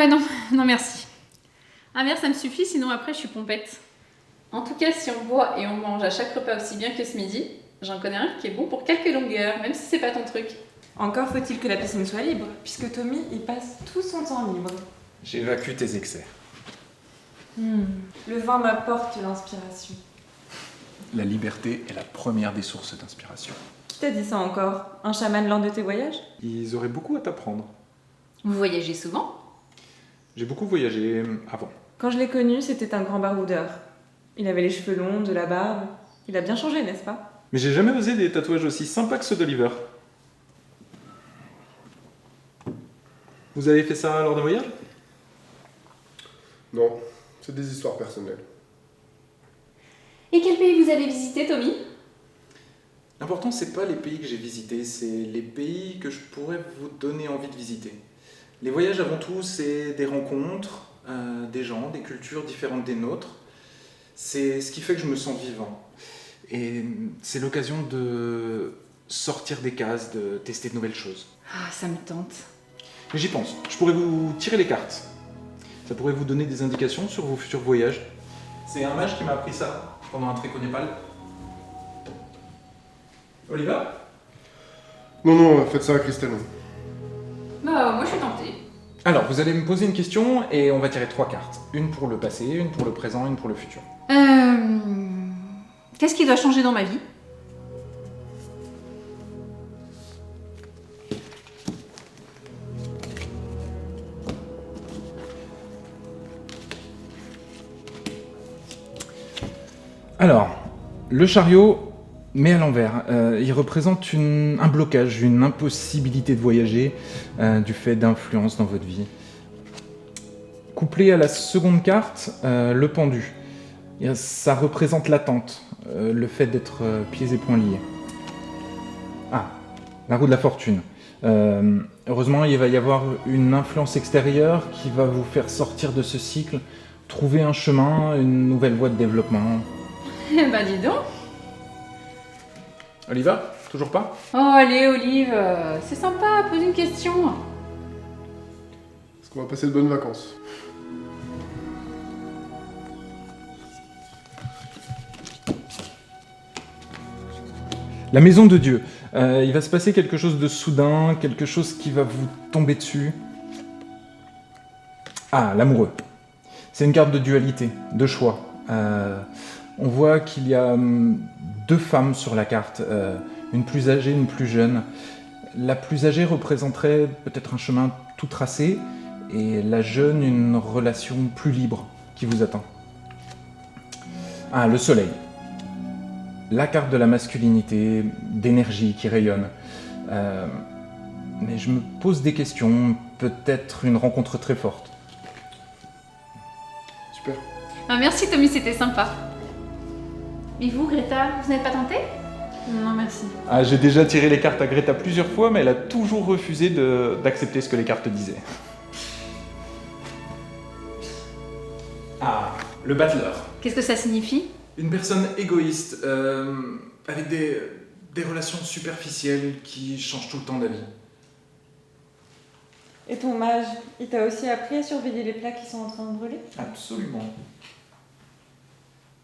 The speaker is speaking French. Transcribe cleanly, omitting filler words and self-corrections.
Non, non merci. Un verre ça me suffit, sinon après je suis pompette. En tout cas, si on boit et on mange à chaque repas aussi bien que ce midi, j'en connais un qui est bon pour quelques longueurs, même si c'est pas ton truc. Encore faut-il que la piscine soit libre, puisque Tommy y passe tout son temps libre. J'évacue tes excès. Le vin m'apporte l'inspiration. La liberté est la première des sources d'inspiration. Qui t'a dit ça encore? Un chaman lors de tes voyages? Ils auraient beaucoup à t'apprendre. Vous voyagez souvent? J'ai beaucoup voyagé avant. Quand je l'ai connu, c'était un grand baroudeur. Il avait les cheveux longs, de la barbe. Il a bien changé, n'est-ce pas? Mais j'ai jamais osé des tatouages aussi sympas que ceux d'Oliver. Vous avez fait ça lors d'un voyage? Non, c'est des histoires personnelles. Et quel pays vous avez visité, Tommy? L'important, c'est pas les pays que j'ai visités, c'est les pays que je pourrais vous donner envie de visiter. Les voyages, avant tout, c'est des rencontres, des gens, des cultures différentes des nôtres. C'est ce qui fait que je me sens vivant. Et c'est l'occasion de sortir des cases, de tester de nouvelles choses. Ah, ça me tente. Mais j'y pense, je pourrais vous tirer les cartes. Ça pourrait vous donner des indications sur vos futurs voyages. C'est un mage qui m'a appris ça pendant un trek au Népal. Oliver? Non, faites ça à Christelle. Bah, moi je suis tentée. Alors, vous allez me poser une question et on va tirer 3 cartes. Une pour le passé, une pour le présent, une pour le futur. Qu'est-ce qui doit changer dans ma vie? Alors, le chariot, mais à l'envers. Il représente un blocage, une impossibilité de voyager du fait d'influences dans votre vie. Couplé à la seconde carte, le pendu. Ça représente l'attente, le fait d'être pieds et poings liés. Ah, la roue de la fortune. Heureusement, il va y avoir une influence extérieure qui va vous faire sortir de ce cycle, trouver un chemin, une nouvelle voie de développement. Bah dis donc. Oliver, toujours pas? Oh allez Olive, c'est sympa, pose une question. Est-ce qu'on va passer de bonnes vacances? La maison de Dieu. Il va se passer quelque chose de soudain, quelque chose qui va vous tomber dessus. Ah, l'amoureux. C'est une carte de dualité, de choix. On voit qu'il y a 2 femmes sur la carte, une plus âgée, une plus jeune. La plus âgée représenterait peut-être un chemin tout tracé, et la jeune, une relation plus libre qui vous attend. Ah, le soleil. La carte de la masculinité, d'énergie qui rayonne. Mais je me pose des questions, peut-être une rencontre très forte. Super. Ah, merci Tommy, c'était sympa. Et vous Greta, vous n'êtes pas tentée? Non, merci. Ah, j'ai déjà tiré les cartes à Greta plusieurs fois, mais elle a toujours refusé d'accepter ce que les cartes disaient. Ah, le battleur. Qu'est-ce que ça signifie? Une personne égoïste, avec des relations superficielles qui changent tout le temps d'avis. Et ton mage, il t'a aussi appris à surveiller les plats qui sont en train de brûler? Absolument.